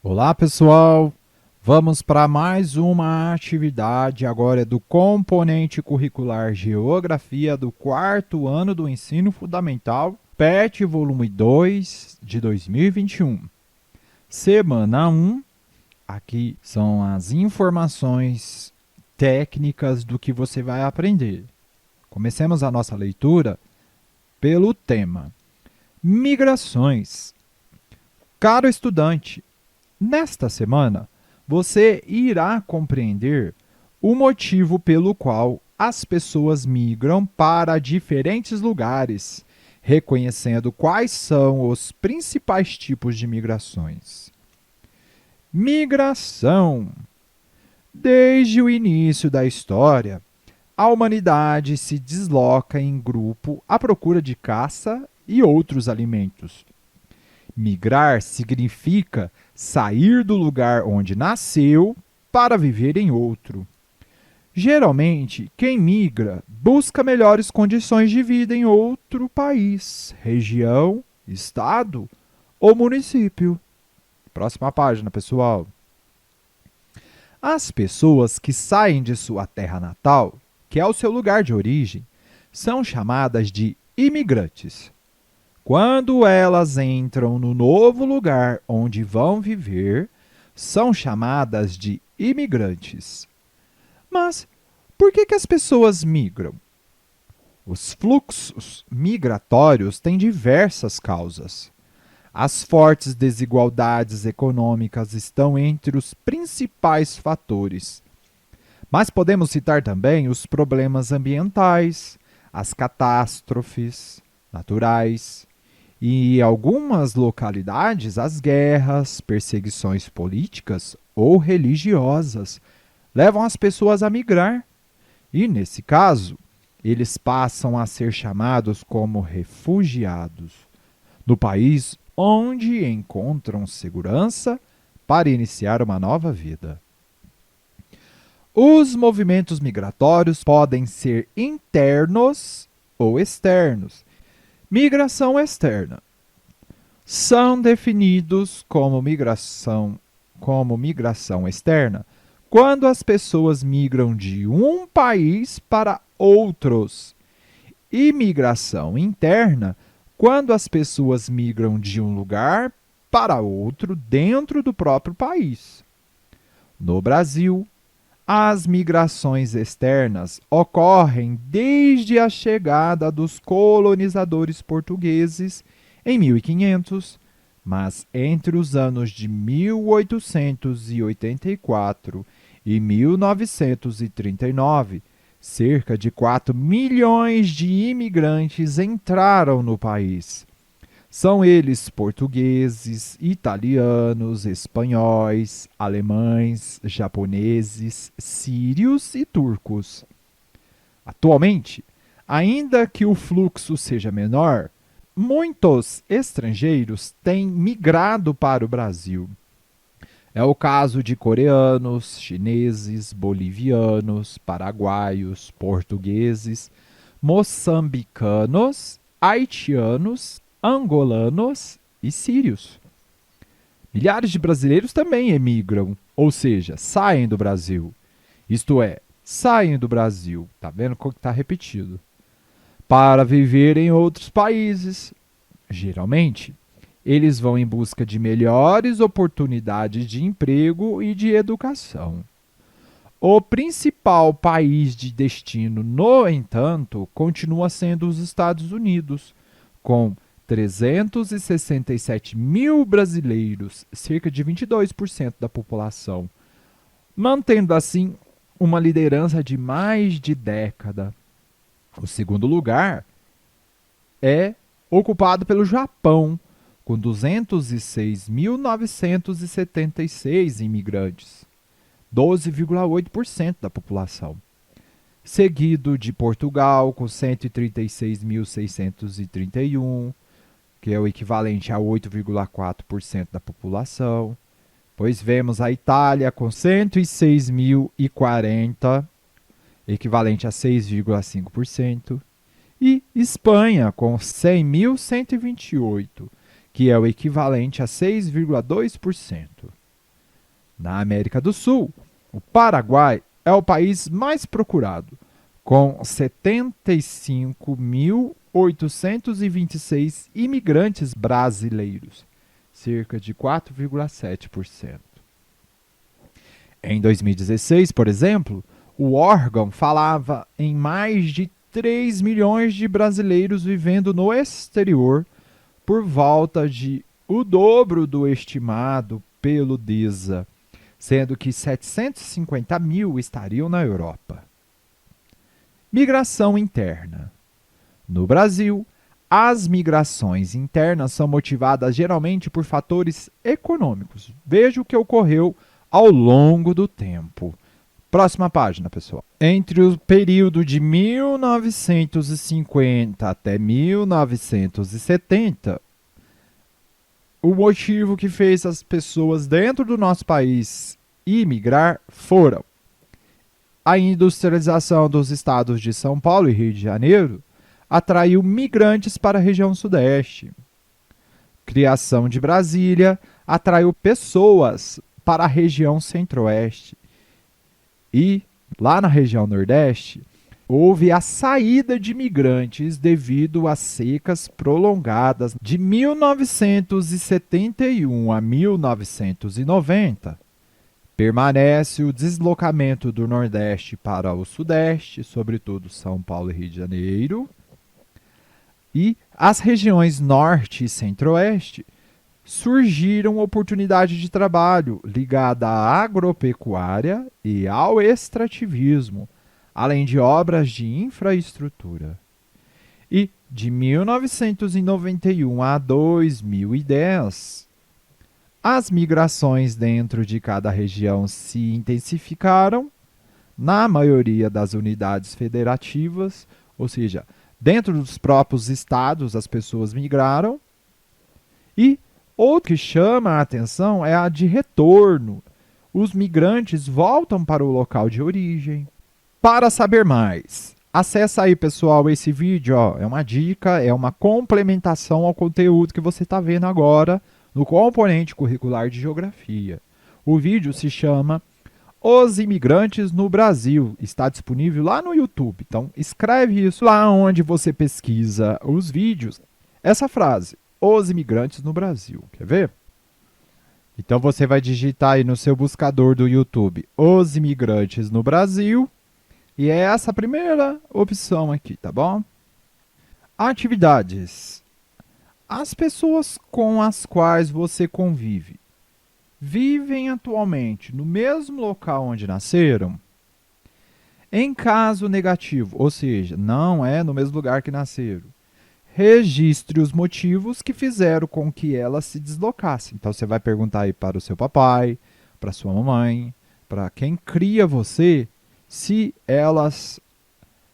Olá, pessoal! Vamos para mais uma atividade agora do componente curricular Geografia do quarto ano do ensino fundamental, PET volume 2 de 2021. Semana 1, aqui são as informações técnicas do que você vai aprender. Comecemos a nossa leitura pelo tema Migrações. Caro estudante, nesta semana, você irá compreender o motivo pelo qual as pessoas migram para diferentes lugares, reconhecendo quais são os principais tipos de migrações. Migração. Desde o início da história, a humanidade se desloca em grupo à procura de caça e outros alimentos. Migrar significa sair do lugar onde nasceu para viver em outro. Geralmente, quem migra busca melhores condições de vida em outro país, região, estado ou município. Próxima página, pessoal. As pessoas que saem de sua terra natal, que é o seu lugar de origem, são chamadas de imigrantes. Quando elas entram no novo lugar onde vão viver, são chamadas de imigrantes. Mas por que as pessoas migram? Os fluxos migratórios têm diversas causas. As fortes desigualdades econômicas estão entre os principais fatores. Mas podemos citar também os problemas ambientais, as catástrofes naturais, e em algumas localidades, as guerras, perseguições políticas ou religiosas levam as pessoas a migrar. E, nesse caso, eles passam a ser chamados como refugiados, no país onde encontram segurança para iniciar uma nova vida. Os movimentos migratórios podem ser internos ou externos. Migração externa são definidos como migração externa quando as pessoas migram de um país para outros. E migração interna quando as pessoas migram de um lugar para outro dentro do próprio país. No Brasil, as migrações externas ocorrem desde a chegada dos colonizadores portugueses em 1500, mas entre os anos de 1884 e 1939, cerca de 4 milhões de imigrantes entraram no país. São eles portugueses, italianos, espanhóis, alemães, japoneses, sírios e turcos. Atualmente, ainda que o fluxo seja menor, muitos estrangeiros têm migrado para o Brasil. É o caso de coreanos, chineses, bolivianos, paraguaios, portugueses, moçambicanos, haitianos, angolanos e sírios. Milhares de brasileiros também emigram, ou seja, saem do Brasil. Isto é, saem do Brasil, tá vendo como está repetido, para viver em outros países. Geralmente, eles vão em busca de melhores oportunidades de emprego e de educação. O principal país de destino, no entanto, continua sendo os Estados Unidos, com 367 mil brasileiros, cerca de 22% da população, mantendo assim uma liderança de mais de década. O segundo lugar é ocupado pelo Japão, com 206.976 imigrantes, 12,8% da população. Seguido de Portugal, com 136.631, que é o equivalente a 8,4% da população. Pois vemos a Itália com 106.040, equivalente a 6,5%. E Espanha com 100.128, que é o equivalente a 6,2%. Na América do Sul, o Paraguai é o país mais procurado, com 75.826 imigrantes brasileiros, cerca de 4,7%. Em 2016, por exemplo, o órgão falava em mais de 3 milhões de brasileiros vivendo no exterior, por volta de o dobro do estimado pelo DISA, sendo que 750 mil estariam na Europa. Migração interna. No Brasil, as migrações internas são motivadas geralmente por fatores econômicos. Veja o que ocorreu ao longo do tempo. Próxima página, pessoal. Entre o período de 1950 até 1970, o motivo que fez as pessoas dentro do nosso país imigrar foram a industrialização dos estados de São Paulo e Rio de Janeiro atraiu migrantes para a região sudeste. Criação de Brasília atraiu pessoas para a região centro-oeste. E, lá na região nordeste, houve a saída de migrantes devido às secas prolongadas de 1971 a 1990. Permanece o deslocamento do Nordeste para o Sudeste, sobretudo São Paulo e Rio de Janeiro. E as regiões Norte e Centro-Oeste surgiram oportunidades de trabalho ligada à agropecuária e ao extrativismo, além de obras de infraestrutura. E de 1991 a 2010, as migrações dentro de cada região se intensificaram, na maioria das unidades federativas, ou seja, dentro dos próprios estados as pessoas migraram. E outro que chama a atenção é a de retorno. Os migrantes voltam para o local de origem. Para saber mais, acessa aí, pessoal, esse vídeo. É uma dica, é uma complementação ao conteúdo que você está vendo agora no componente curricular de Geografia. O vídeo se chama Os Imigrantes no Brasil. Está disponível lá no YouTube. Então, escreve isso lá onde você pesquisa os vídeos. Essa frase, Os Imigrantes no Brasil. Quer ver? Então, você vai digitar aí no seu buscador do YouTube Os Imigrantes no Brasil. E é essa a primeira opção aqui, tá bom? Atividades. As pessoas com as quais você convive vivem atualmente no mesmo local onde nasceram? Em caso negativo, ou seja, não é no mesmo lugar que nasceram, registre os motivos que fizeram com que elas se deslocassem. Então, você vai perguntar aí para o seu papai, para sua mamãe, para quem cria você, se elas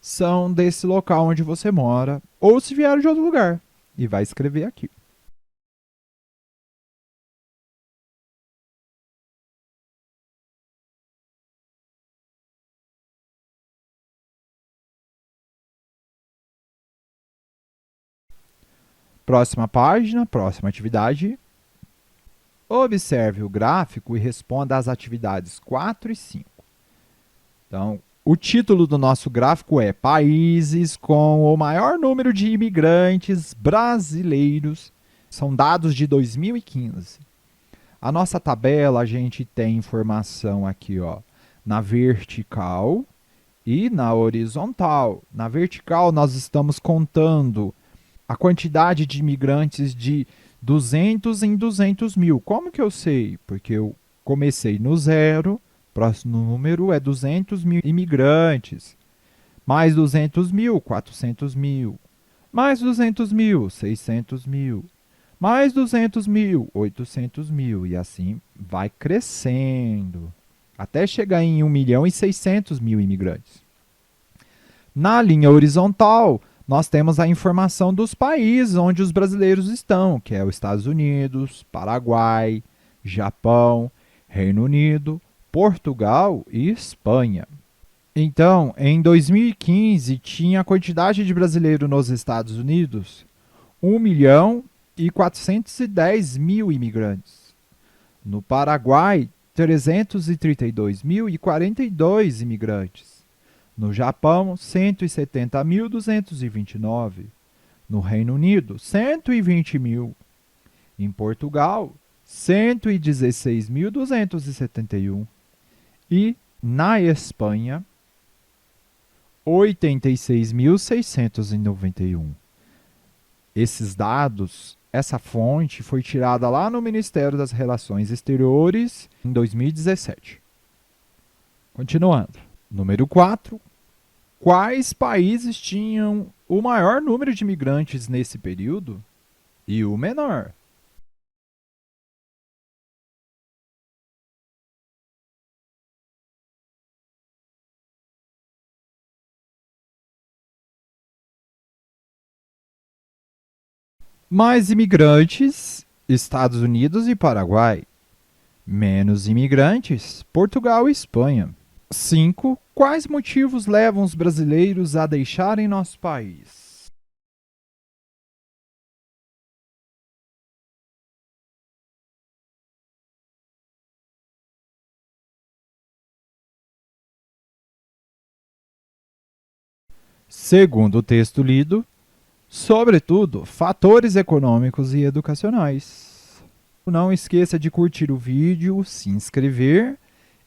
são desse local onde você mora ou se vieram de outro lugar. E vai escrever aqui. Próxima página, próxima atividade. Observe o gráfico e responda às atividades 4 e 5. Então, o título do nosso gráfico é Países com o maior número de imigrantes brasileiros. São dados de 2015. A nossa tabela, a gente tem informação aqui, ó, na vertical e na horizontal. Na vertical, nós estamos contando a quantidade de imigrantes de 200 em 200 mil. Como que eu sei? Porque eu comecei no zero. Próximo número é 200 mil imigrantes. Mais 200 mil, 400 mil. Mais 200 mil, 600 mil. Mais 200 mil, 800 mil. E assim vai crescendo. Até chegar em 1.600.000 imigrantes. Na linha horizontal, nós temos a informação dos países onde os brasileiros estão, que é os Estados Unidos, Paraguai, Japão, Reino Unido, Portugal e Espanha. Então, em 2015, tinha a quantidade de brasileiros nos Estados Unidos 1.410.000 imigrantes. No Paraguai, 332.042 imigrantes. No Japão, 170.229. No Reino Unido, 120.000. Em Portugal, 116.271. E na Espanha, 86.691. Esses dados, essa fonte foi tirada lá no Ministério das Relações Exteriores em 2017. Continuando. Número 4. Quais países tinham o maior número de imigrantes nesse período e o menor? Mais imigrantes, Estados Unidos e Paraguai. Menos imigrantes, Portugal e Espanha. 5. Quais motivos levam os brasileiros a deixarem nosso país? Segundo o texto lido, sobretudo, fatores econômicos e educacionais. Não esqueça de curtir o vídeo, se inscrever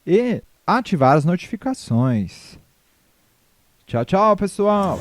e ativar as notificações. Tchau, tchau, pessoal!